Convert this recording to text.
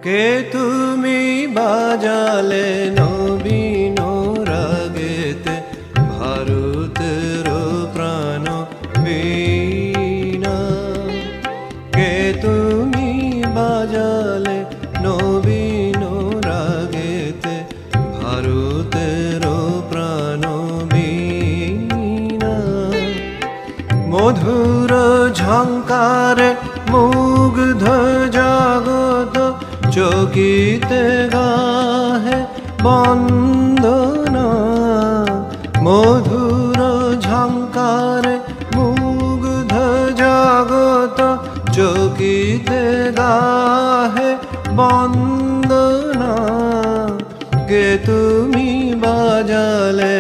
কে তুমি বাজালে নবীন রাগেতে ভারতের প্রাণ বীণা। কে তুমি বাজালে নবীন রাগেতে ভারতের প্রাণ বীণা। মধুর ঝঙ্কারে মুগ্ধ জগত চকিতে গাহে বন্দনা। মধুর ঝঙ্কারে মুগ্ধ জগত চকিতে গাহে বন্দনা। কে তুমি বাজালে